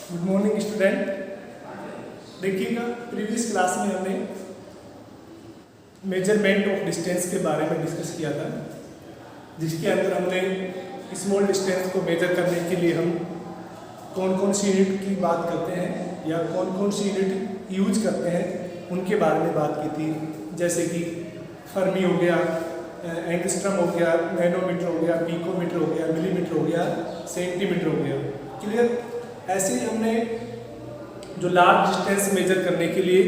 Good morning student. देखिएगा, previous class में हमने मेजरमेंट ऑफ डिस्टेंस के बारे में डिस्कस किया था, जिसके अंदर हमने स्मॉल डिस्टेंस को मेजर करने के लिए हम कौन कौन सी यूनिट की बात करते हैं या कौन कौन सी यूनिट यूज करते हैं उनके बारे में बात की थी। जैसे कि फर्मी हो गया, एंगस्ट्रम हो गया, नैनोमीटर हो गया, पिकोमीटर हो गया, मिलीमीटर हो गया, सेंटीमीटर हो गया। क्लियर? ऐसे ही हमने जो लार्ज डिस्टेंस मेजर करने के लिए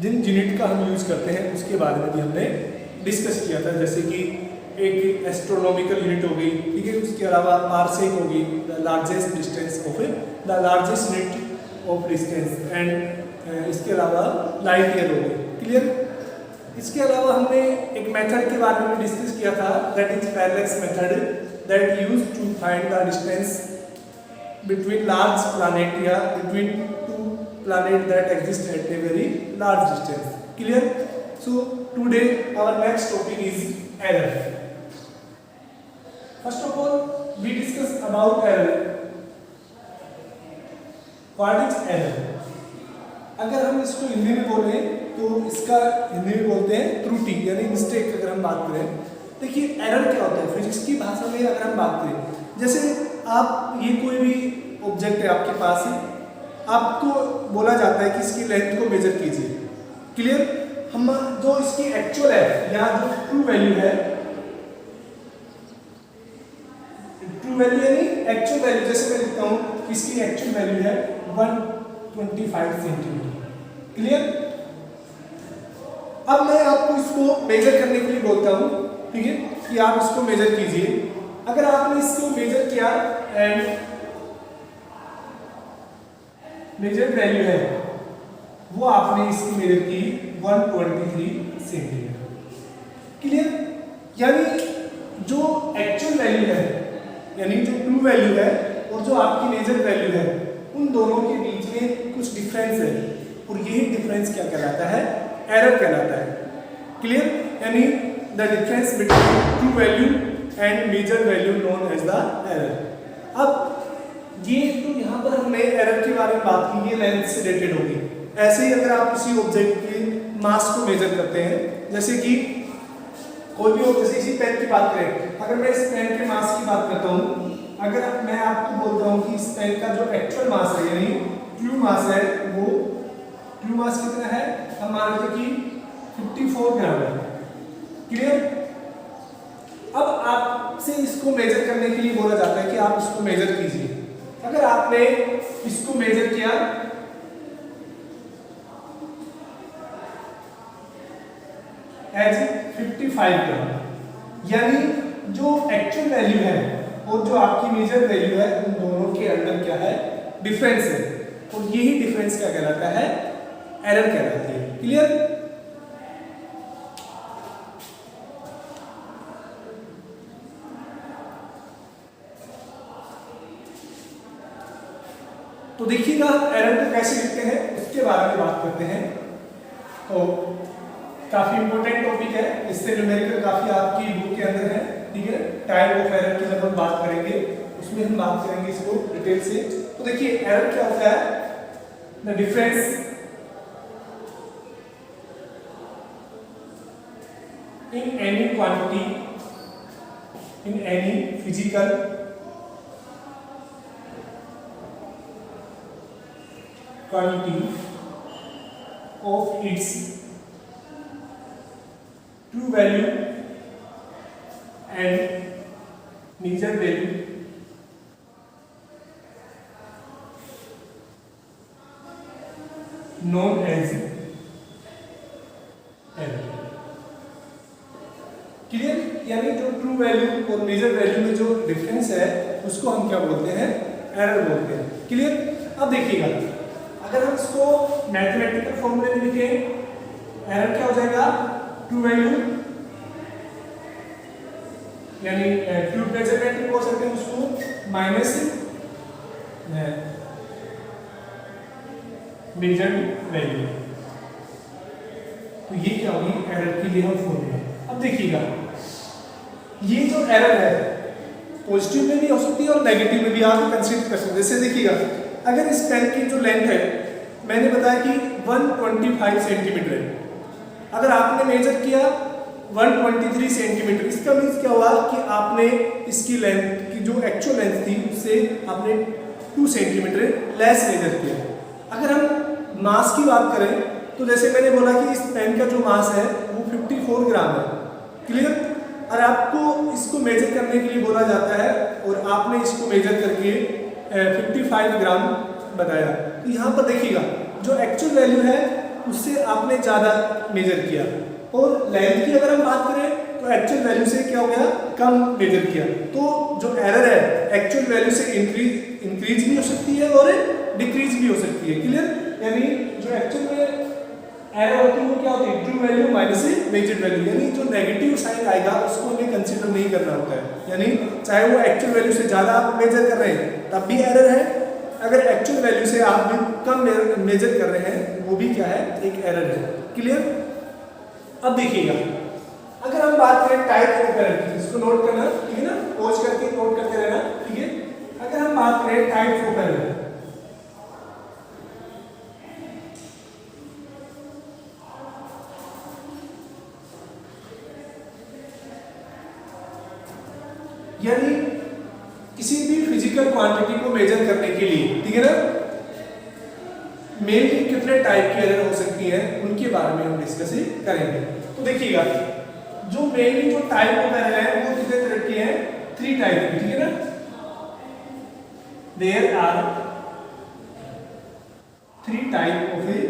जिन यूनिट का हम यूज करते हैं उसके बारे में भी हमने डिस्कस किया था। जैसे कि एक एस्ट्रोनॉमिकल यूनिट हो गई, ठीक है। उसके अलावा पारसेक होगी, the largest distance of the largest unit of distance, and इसके अलावा लाइट ईयर हो गई। क्लियर? इसके अलावा हमने एक मेथड के बारे में डिस्कस किया था, that is parallax method, that use to find the distance between large planet या between two planet that exist at a very large distance. Clear? So today our next topic is error. First of all, we discuss about error. What is error? अगर हम इसको हिंदी में बोले तो इसका हिंदी में बोलते हैं त्रुटि यानी मिस्टेक। अगर हम बात करें, देखिए एरर क्या होता है फिजिक्स की भाषा में। अगर हम बात करें, जैसे आप ये कोई भी ऑब्जेक्ट है आपके पास है, आपको बोला जाता है कि इसकी लेंथ को मेजर कीजिए। क्लियर? हम जो इसकी एक्चुअल है या जो ट्रू वैल्यू है, ट्रू वैल्यू यानी एक्चुअल वैल्यू, जैसे मैं लिखता हूँ कि इसकी एक्चुअल वैल्यू है 125 सेंटीमीटर। क्लियर? अब मैं आपको इसको मेजर करने के लिए बोलता हूँ, ठीक है, कि आप इसको मेजर कीजिए। अगर आपने इसको मेजर किया एंड मेजर वैल्यू है वो आपने इसकी मेजर की 123 सेंटीमीटर। क्लियर? यानी जो एक्चुअल वैल्यू है यानी जो ट्रू वैल्यू है और जो आपकी मेजर वैल्यू है, उन दोनों के बीच में कुछ डिफरेंस है और यही डिफरेंस क्या कहलाता है? एरर कहलाता है। क्लियर? यानी the difference between true value and measure value known as the error. अब ये तो यहाँ पर हमने एरर के बारे में बात की, ये लेंथ से रिलेटेड होगी। ऐसे ही अगर आप किसी ऑब्जेक्ट के मास को मेजर करते हैं, जैसे कि कोई भी जैसे इसी पेन की बात करें, अगर मैं इस पेन के मास की बात करता हूँ, अगर मैं आपको बोलता हूँ कि इस पेन का जो एक्चुअल मास है यानी ट्रू मास है, वो ट्रू मास कितना है, हम मान लेते कि 54 ग्राम है। क्लियर? अब आपसे इसको मेजर करने के लिए बोला जाता है कि आप इसको मेजर कीजिए। अगर आपने इसको मेजर किया एज 55 ग्राम, यानी जो एक्चुअल वैल्यू है और जो आपकी मेजर वैल्यू है, उन दोनों के अंदर क्या है? डिफरेंस है, और यही डिफरेंस क्या कहलाता है? एरर कहलाती है। क्लियर? तो देखिएगा, एरर को कैसे लिखते हैं उसके बारे में बात करते हैं। तो काफी इंपॉर्टेंट टॉपिक है, इससे न्यूमेरिकल काफी आपकी बुक के अंदर है, ठीक है। टाइप ऑफ एरर की जब हम बात करेंगे उसमें हम बात करेंगे इसको डिटेल से। तो देखिए एरर क्या होता है? The difference in any quantity in any physical quantity of its true value and measure value known as error। Clear? यानी जो ट्रू वैल्यू और मेजर वैल्यू में जो डिफरेंस है उसको हम क्या बोलते हैं? एरर बोलते हैं। क्लियर? अब देखिएगा, अगर हम इसको मैथमेटिकल फॉर्मूले में लिखें, एरर क्या हो जाएगा? ट्रू वैल्यू यानी ट्रू मेजरमेंट बोल सकते हैं उसको, माइनस मेजर्ड वैल्यू। तो ये क्या होगी? एरर के लिए हम फॉर्मूला। अब देखिएगा, ये जो एरर है पॉजिटिव में भी हो सकती है और नेगेटिव में भी आप कंसीडर कर सकते हैं। जैसे देखिएगा अगर इस पेन की जो लेंथ है मैंने बताया कि 125 सेंटीमीटर है, अगर आपने मेजर किया 123 सेंटीमीटर, इसका मीन्स क्या हुआ कि आपने इसकी लेंथ की जो एक्चुअल लेंथ थी उससे आपने 2 सेंटीमीटर लेस मेजर किया। अगर हम मास की बात करें तो जैसे मैंने बोला कि इस पेन का जो मास है वो 54 ग्राम है, क्लियर। और आपको इसको मेजर करने के लिए बोला जाता है और आपने इसको मेजर करके 55 ग्राम बताया। तो यहाँ पर देखिएगा जो एक्चुअल वैल्यू है उससे आपने ज़्यादा मेजर किया, और लेंथ की अगर हम बात करें तो एक्चुअल वैल्यू से क्या हो गया, कम मेजर किया। तो जो एरर है एक्चुअल वैल्यू से इंक्रीज भी हो सकती है और डिक्रीज भी हो सकती है, क्लियर। यानी जो एक्चुअल में एरर होती है वो क्या होती है, true value minus measured value, यानी जो नेगेटिव साइन आएगा उसको हमें कंसीडर नहीं करना होता है। यानी चाहे वो एक्चुअल वैल्यू से ज़्यादा आप मेजर कर रहे हैं तब भी एरर है, अगर एक्चुअल वैल्यू से आप भी कम मेजर कर रहे हैं वो भी क्या है, एक एरर है, क्लियर। अब देखिएगा अगर हम बात करें टाइप ऑफ एरर की, इसको नोट करना, ठीक है ना, पॉज करके नोट करते रहना, ठीक है। अगर हम बात करें टाइप ऑफ एरर, यानी किसी भी फिजिकल क्वांटिटी को मेजर करने के लिए, ठीक है ना, मेनली कितने टाइप की एरर हो सकती है उनके बारे में हम डिस्कस करेंगे। तो देखिएगा जो मेनली जो टाइप ऑफ एरर है वो कितने तरह की है, 3 टाइप की, ठीक है ना। There are 3 type of error,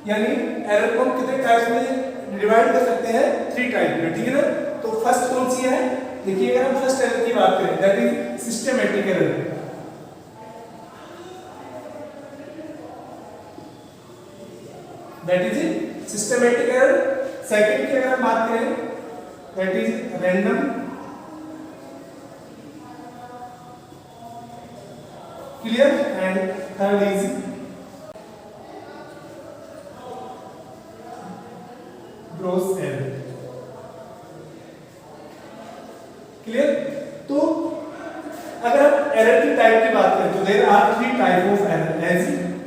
यानी एरर को हम कितने टाइप में डिवाइड कर सकते हैं, 3 टाइप में, ठीक है ना। तो फर्स्ट कौन सी है, देखिए अगर हम फर्स्ट एरर की बात करें that is systematic error, that is systematic error. Second की अगर हम बात करें that is random, clear, and third is gross error, clear. तो अगर हम एरर की टाइप की बात करें तो there are 3 type of error, as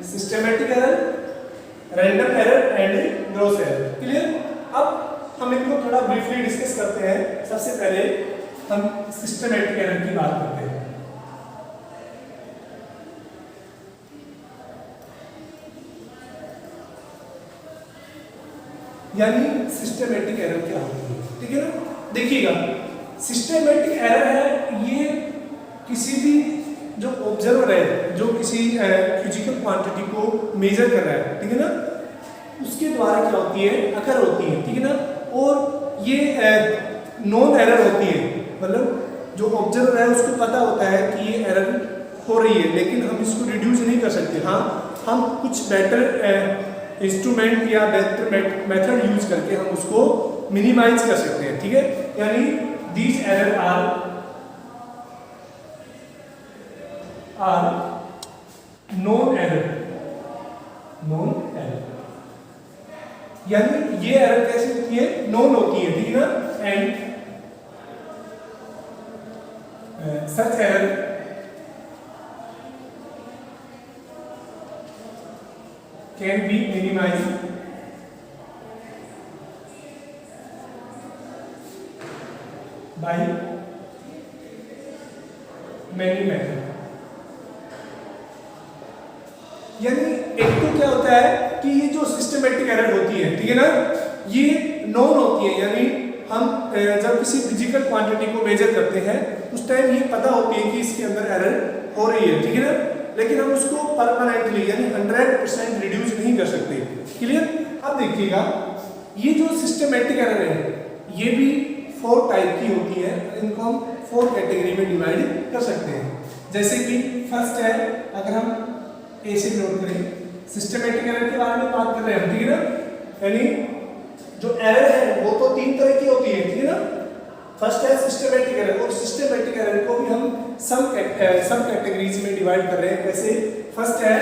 systematic error, random error and gross error, clear. अब हम इनको थोड़ा ब्रीफली डिस्कस करते हैं। सबसे पहले हम सिस्टेमेटिक एरर की बात करते हैं। यानी सिस्टेमेटिक एरर क्या होती है, ठीक है ना। देखिएगा सिस्टेमेटिक एरर है ये किसी भी जो ऑब्जर्वर है जो किसी फिजिकल क्वांटिटी को मेजर कर रहा है, ठीक है ना, उसके द्वारा क्या होती है, अकर होती है, ठीक है ना। और ये नॉन एरर होती है, मतलब जो ऑब्जर्वर है उसको पता होता है कि ये एरर हो रही है लेकिन हम इसको रिड्यूस नहीं कर सकते। हाँ, हम कुछ बेटर इंस्ट्रूमेंट या बेटर मेथड यूज करके हम उसको मिनिमाइज कर सकते हैं, ठीक है। यानी these error are known error, known error, यानी ये एरर कैसी होती है, नॉन होती है, ठीक है ना। And such error can be minimized by many method। यानी एक तो क्या होता है कि ये जो सिस्टमेटिक एरर होती है, ठीक है ना, ये नॉन होती है, यानी हम जब किसी फिजिकल क्वांटिटी को मेजर करते हैं उस टाइम ये पता होती है कि इसके अंदर एरर हो रही है, ठीक है ना, लेकिन हम उसको परमानेंटली यानी 100% रिड्यूस नहीं कर सकते, क्लियर। अब देखिएगा ये जो सिस्टमेटिक एरर है ये भी 4 टाइप की होती है, इनको हम 4 कैटेगरी में डिवाइड कर सकते हैं। जैसे कि फर्स्ट है, अगर हम ए से नोट करें, सिस्टमेटिक एरर के बारे में बात कर रहे हैं हम, ठीक है ना, यानी जो एरर है वो तो 3 तरह की होती है, ठीक है ना। फर्स्ट है सिस्टमेटिक एरर, और सिस्टमेटिक एरर को भी हम सब कैटेगरीज में डिवाइड कर रहे हैं। जैसे फर्स्ट है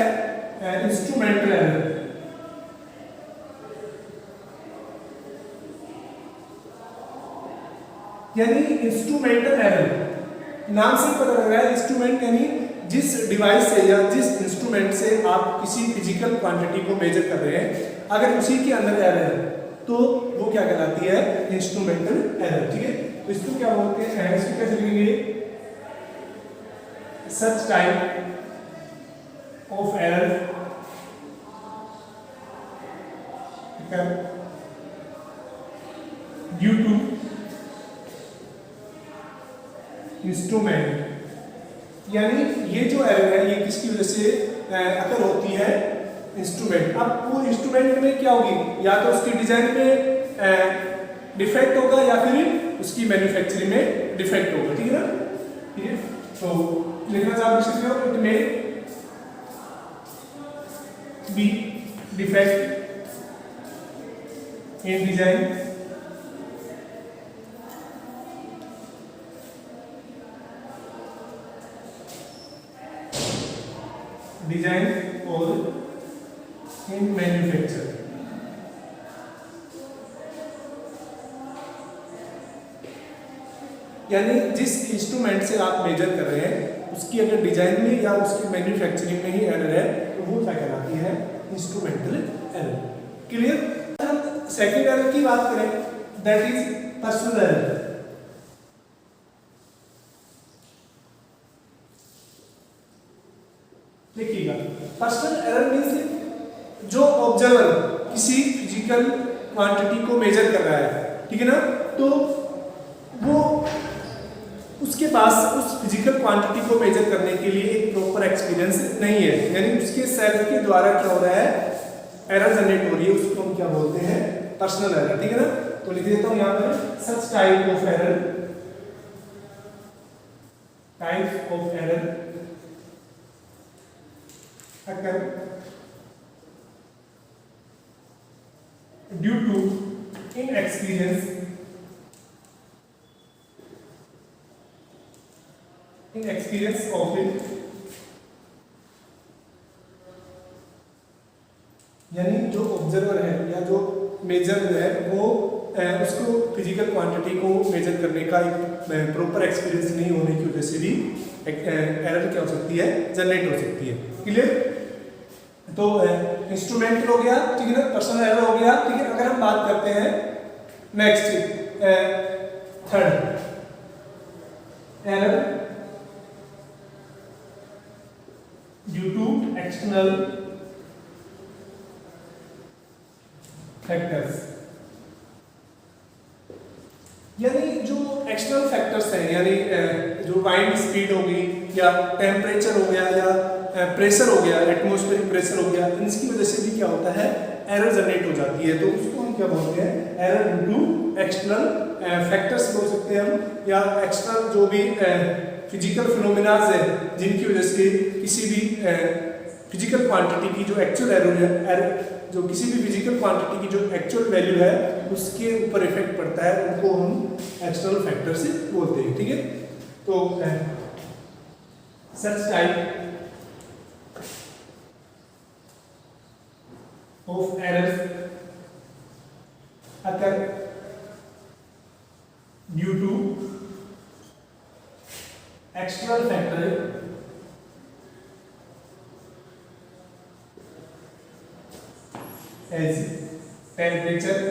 इंस्ट्रूमेंटल एरर, यानी इंस्ट्रूमेंटल एरर नाम से ही पता लग रहा है इंस्ट्रूमेंट यानी जिस डिवाइस से या जिस इंस्ट्रूमेंट से आप किसी फिजिकल क्वांटिटी को मेजर कर रहे हैं, अगर उसी के अंदर एरर है तो वो क्या कहलाती है? Instrumental error. ठीक है, तो इसको क्या बोलते हैं? इसको कैसे लिखेंगे? Such type of error due to instrument, यानी ये जो एरर है ये किसकी वजह से अगर होती है? इंस्ट्रूमेंट। अब वो इंस्ट्रूमेंट में क्या होगी? या तो उसकी डिजाइन में डिफेक्ट होगा या फिर उसकी मैन्युफैक्चरिंग में डिफेक्ट होगा। ठीक है ना? ठीक है, तो लिखना चाहते हो इट में बी डिफेक्ट इन डिजाइन और इन मैन्युफैक्चर। यानी जिस इंस्ट्रूमेंट से आप मेजर कर रहे हैं उसकी अगर डिजाइन में या उसकी मैन्युफैक्चरिंग में ही एरर है तो वो क्या कहलाती है? Instrumental error. क्लियर? हम सेकंड एरर की बात करें, दैट इज पर्सनल एरर। देखिएगा, पर्सनल एरर मींस जो ऑब्जर्वर किसी फिजिकल क्वांटिटी को मेजर कर रहा है, ठीक है ना, तो वो उसके पास उस फिजिकल क्वांटिटी को मेजर करने के लिए एक प्रॉपर एक्सपीरियंस नहीं है, यानी उसके सेल्फ के द्वारा क्या हो रहा है? एरर जनरेट हो रही है, उसको हम क्या बोलते हैं? Personal error. ठीक है ना, तो लिख देता हूं यहां पर सच type of error occur due to inexperience of it, यानी जो ऑब्जर्वर है या जो मेजर है वो उसको फिजिकल क्वांटिटी को मेजर करने का एक प्रॉपर एक्सपीरियंस नहीं होने की वजह से भी एरर क्या हो सकती है? जनरेट हो सकती है। क्लियर? तो इंस्ट्रूमेंटल हो गया, ठीक है ना, पर्सनल एरर हो गया। ठीक है, अगर हम बात करते हैं next third error due to external factors, यानी जो एक्सटर्नल फैक्टर्स हैं, यानी जो वाइंड स्पीड होगी या टेम्परेचर हो गया या प्रेशर हो गया, एटमॉस्फेरिक प्रेशर हो गया, इनकी वजह से भी क्या होता है? एरर जनरेट हो जाती है। तो उसको हम क्या बोलते हैं? Error due to external factors बोल सकते हैं हम, या एक्सटर्नल जो भी फिजिकल फिनोमेनाज है जिनकी वजह से किसी भी फिजिकल क्वांटिटी की जो एक्चुअल एरर जो किसी भी फिजिकल क्वांटिटी की जो एक्चुअल वैल्यू है उसके ऊपर इफेक्ट पड़ता है, उनको हम एक्सटर्नल फैक्टर से बोलते हैं। ठीक है, तो such type of errors occur due to external factor as temperature,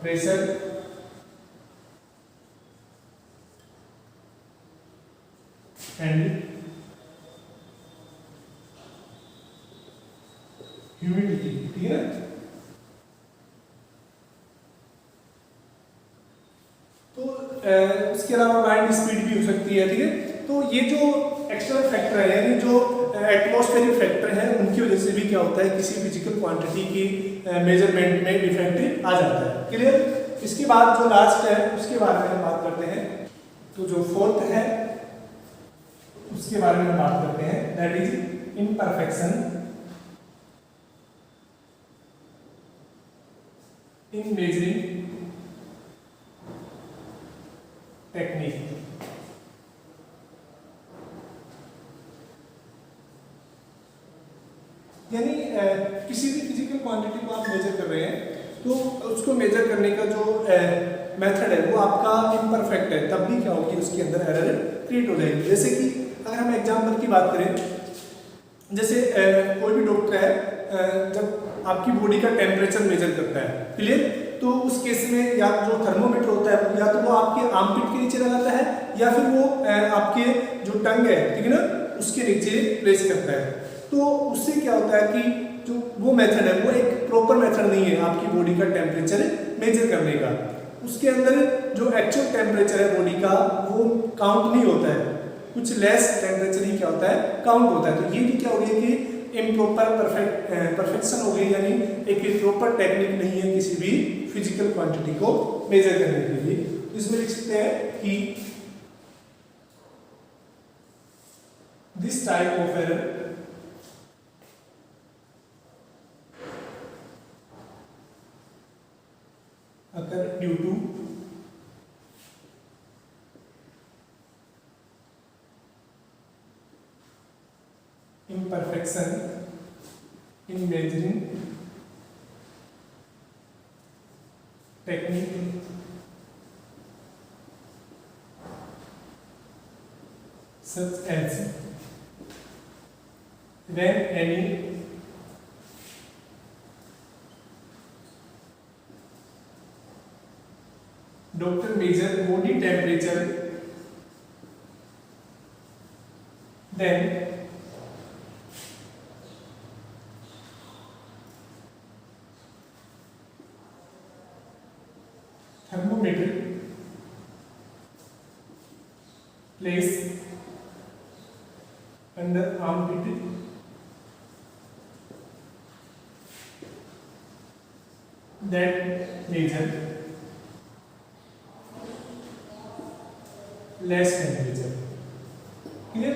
pressure and humidity. ठीक है ना, तो उसके अलावा वाइंड स्पीड भी हो सकती है। ठीक है, तो ये जो एक्सटर्नल फैक्टर है यानी जो एटमॉस्फेरिक फैक्टर है उनकी वजह से भी क्या होता है? किसी फिजिकल क्वांटिटी की मेजरमेंट में डिफेक्ट आ जाता है। क्लियर? इसके बाद जो लास्ट है उसके बारे में हम बात करते हैं। तो जो फोर्थ है उसके बारे में हम बात करते हैं, that is imperfection in measuring technique। यानी किसी भी फिजिकल क्वांटिटी को आप मेजर कर रहे हैं तो उसको मेजर करने का जो मेथड है वो आपका इम्परफेक्ट है, तब भी क्या होगी, उसके अंदर एरर क्रिएट हो जाएगी। जैसे कि अगर हम एग्जाम्पल की बात करें, जैसे कोई भी डॉक्टर है जब आपकी बॉडी का टेम्परेचर मेजर करता है, क्लियर, तो उस केस में या जो थर्मोमीटर होता है या तो वो आपके आर्मपिट के नीचे लगाता है या फिर वो आपके जो टंग है, ठीक है ना, उसके नीचे प्लेस करता है। तो उससे क्या होता है कि जो वो मेथड है वो एक प्रॉपर मेथड नहीं है आपकी बॉडी का टेम्परेचर मेजर करने का। उसके अंदर जो एक्चुअल टेम्परेचर है बॉडी का वो काउंट नहीं होता है, कुछ लेस टेम्परेचर ही क्या होता है, काउंट होता है। तो ये भी क्या हो गया कि इम्प्रॉपर परफेक्शन हो गई, यानी एक प्रॉपर टेक्निक नहीं है किसी भी फिजिकल क्वांटिटी को मेजर करने के लिए। तो इसमें लिख सकते हैं कि this type of error occur due to imperfection in measuring technique such as when any doctor measure body temperature, then thermometer place under armpit that measure less temperature, clear.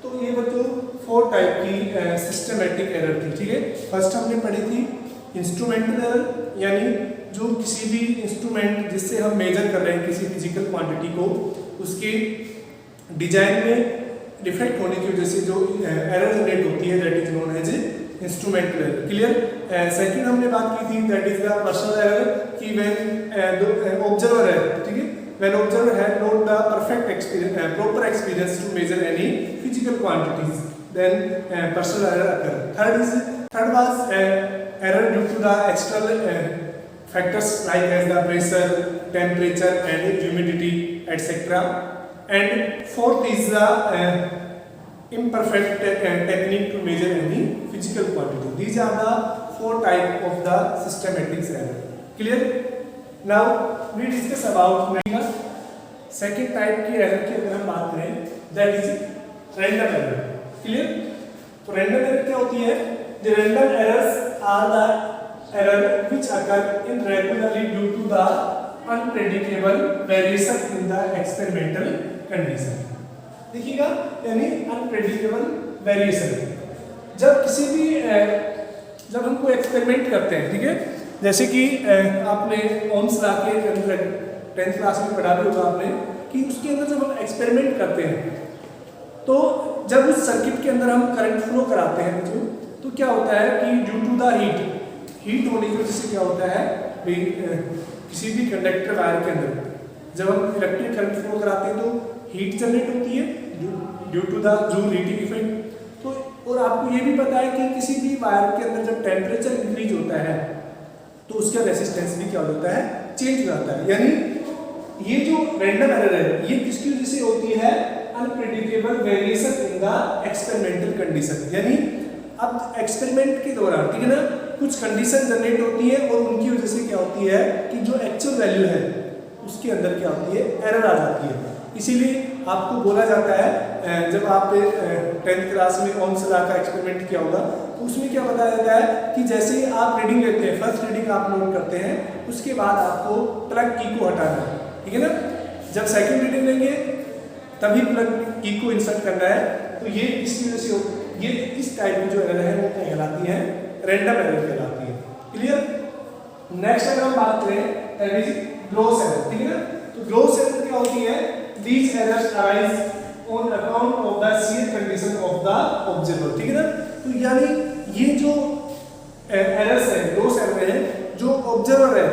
तो ये बच्चों 4 टाइप की सिस्टमेटिक एरर थी, ठीक है। First हमने पढ़ी थी इंस्ट्रूमेंटल एरर, यानी जो किसी भी इंस्ट्रूमेंट जिससे हम मेजर कर रहे हैं किसी फिजिकल क्वांटिटी को, उसके डिजाइन में डिफेक्ट होने की वजह से जो एरर जनरेट होती है, that is known as instrumental error, clear. Second हमने बात की थी that is the personal error, कि व्हेन ऑब्जर्वर है, ठीक है, when observer had not the perfect experience, proper experience to measure any physical quantities, then personal error occur. Third was error due to the external factors like as the pressure, temperature and humidity, etc. And fourth is the imperfect technique to measure any physical quantity. These are the 4 type of the systematic error, clear. Now we discuss about second type की error की अगर हम बात करें, that is random error, clear. तो random error क्या होती है? The random errors are the error which occur irregularly due to the unpredictable variation in the experimental condition. देखिएगा, यानी अनप्रेडिक्टेबल वेरिएशन जब किसी भी जब हम कोई एक्सपेरिमेंट करते हैं, ठीक है, जैसे कि आपने ओम्स लॉ के अंदर 10th क्लास में पढ़ा भी होगा आपने, कि उसके अंदर जब हम एक्सपेरिमेंट करते हैं तो जब उस सर्किट के अंदर हम करंट फ्लो कराते हैं जो, तो क्या होता है कि ड्यू टू द हीट होने की वजह से क्या होता है, किसी भी कंडक्टर वायर के अंदर जब हम इलेक्ट्रिक करंट फ्लो कराते हैं तो हीट जनरेट होती है due to the Joule heating effect. तो और आपको ये भी पता है कि किसी भी वायर के अंदर जब टेम्परेचर इंक्रीज होता है तो उसका रेसिस्टेंस भी क्या हो जाता है, चेंज हो जाता है। यानी ये जो रैंडम एरर है ये किसकी वजह से होती है, unpredictable variation in the experimental condition. यानी अब एक्सपेरिमेंट के दौरान, ठीक है ना, कुछ कंडीशन जनरेट होती है और उनकी वजह से क्या होती है कि जो एक्चुअल वैल्यू है उसके अंदर क्या होती है, एरर आ जाती है। इसीलिए आपको बोला जाता है, जब आप 10th क्लास में ओम्स लॉ का एक्सपेरिमेंट किया होगा तो उसमें क्या बताया जाता है कि जैसे ही आप रीडिंग लेते हैं, फर्स्ट रीडिंग आप नोट करते हैं, उसके बाद आपको प्लग की को हटाना है, ठीक है ना। जब सेकंड रीडिंग लेंगे तभी प्लग की को इंसर्ट करना है। तो ये इसकी वजह से ये इस टाइप की जो एरर है वो क्या कहलाती है, रैंडम एरर कहलाती है, क्लियर। नेक्स्ट अगर हम बात करें दैट इज ग्रॉस एरर, ठीक है ना। तो ग्रॉस एरर क्या होती है, these errors arise on account of the shear condition of the observer, ठीक है ना। तो यानी ये जो एरर्स है, ग्रॉस एरर है, जो ऑब्जर्वर है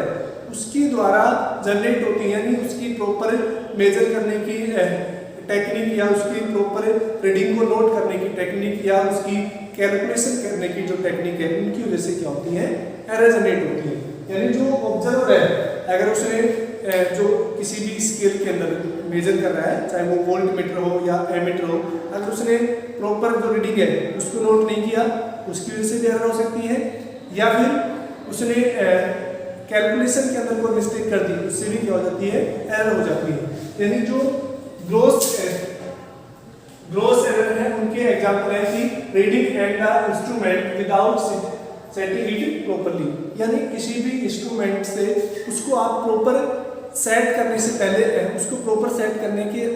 उसके द्वारा जनरेट होती है, यानी उसकी प्रॉपर मेजर करने की टेक्निक या उसकी प्रॉपर रीडिंग को नोट करने की टेक्निक या उसकी कैलकुलेशन करने की जो टेक्निक है, उनकी वजह से क्या होती है, एरर जनरेट होती है। यानी जो ऑब्जर्वर है, अगर उसने जो किसी भी स्केल के अंदर मेजर कर रहा है, चाहे वो वोल्ट मीटर हो या एमीटर हो, अगर उसने प्रॉपर जो रीडिंग है उसको नोट नहीं किया, उसकी वजह से भी एरर हो सकती है, या फिर उसने कैलकुलेशन के अंदर कोई मिस्टेक कर दी, उससे भी क्या हो जाती है, एरर हो जाती है। यानी जो ग्रोस एरर है, उनके एग्जांपल है कि reading at the instrument without setting it properly, यानी किसी भी इंस्ट्रूमेंट से उसको आप प्रॉपर सेट करने से पहले, उसको प्रॉपर सेट करने के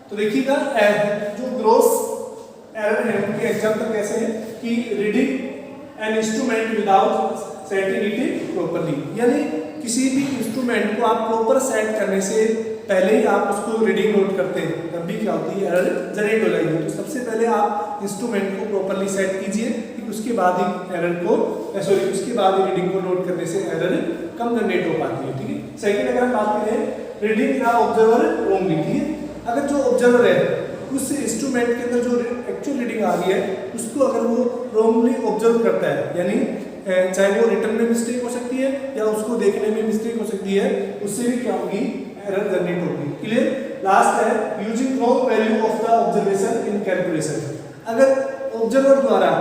तो देखिएगा जो ग्रोस एरर है उनके एग्जांपल कैसे हैं कि reading an instrument without setting it properly, यानी किसी भी इंस्ट्रूमेंट को आप प्रॉपर सेट करने से पहले ही आप उसको रीडिंग नोट करते हैं, तब भी क्या होती है, एरर जनरेट हो जाएगी। तो सबसे पहले आप इंस्ट्रूमेंट को प्रॉपर्ली सेट कीजिए, फिर उसके बाद ही एरर को उसके बाद ही रीडिंग को नोट करने से एरर कम जनरेट हो पाती है। ठीक है। सेकंड, अगर हम बात करें रीडिंग द ऑब्जर्वर रोंगली, ठीक है, अगर जो ऑब्जर्वर है उस इंस्ट्रूमेंट के अंदर जो एक्चुअल रीडिंग आ रही है उसको अगर वो रोंगली ऑब्जर्व करता है, यानी चाहे वो रिटर्न में मिस्टेक हो सकती है या उसको देखने में मिस्टेक हो सकती है, उससे भी क्या होगी, एरर जनरेट होगी। क्लियर। लास्ट है using wrong value of the observation in calculation, अगर ऑब्जर्वर द्वारा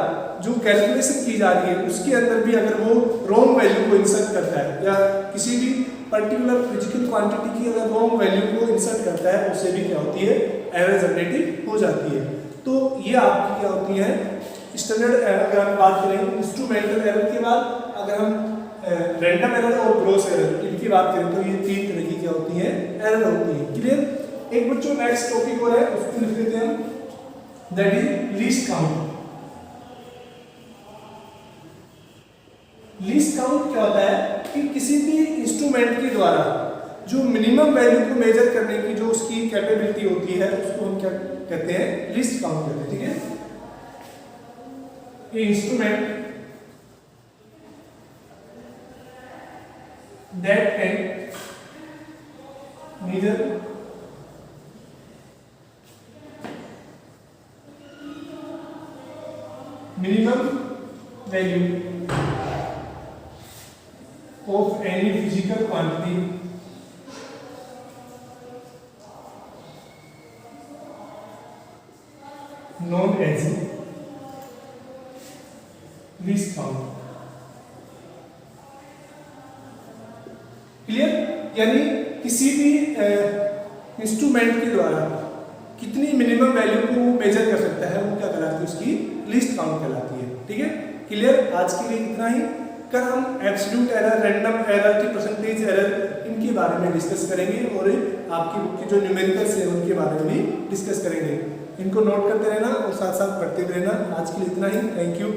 जो कैलकुलेशन की जा रही है उसके अंदर भी अगर वो रॉन्ग वैल्यू को इंसर्ट करता है या किसी भी पर्टिकुलर फिजिकल क्वांटिटी की अगर रॉन्ग वैल्यू को इंसर्ट करता है, उससे भी क्या होती है, एरर जनरेट हो जाती है। तो ये आपकी क्या होती है स्टैंडर्ड। अगर हम बात करें इंस्ट्रूमेंटल एरर के बाद, अगर हम रैंडम एरर और ग्रॉस एरर इनकी बात करें तो ये तीन तरह की क्या होती है, एरर होती है। क्लियर। एक बच्चों नेक्स्ट टॉपिक और है, उसको लिख लेते हैं, that is least count. Least count क्या होता है कि किसी भी इंस्ट्रूमेंट के द्वारा जो मिनिमम वैल्यू को मेजर करने की जो उसकी कैपेबिलिटी होती है उसको हम क्या कहते हैं, लीस्ट काउंट कहते हैं। ठीक है। ये instrument that can measure minimum value of any physical quantity known as least count। Clear. यानी किसी भी इंस्ट्रूमेंट के द्वारा कितनी मिनिमम वैल्यू को मेजर कर सकता है वो क्या कहलाती है, उसकी लीस्ट काउंट कहलाती है। ठीक है। क्लियर। आज के लिए इतना ही। कल हम एब्सोल्यूट एरर, रैंडम एरर की परसेंटेज एरर इनके बारे में डिस्कस करेंगे और आपकी बुक की जो न्यूमेरिकल्स है उनके बारे में भी डिस्कस करेंगे। इनको नोट करते रहना और साथ साथ पढ़ते भी रहना। आज के लिए इतना ही। Thank you.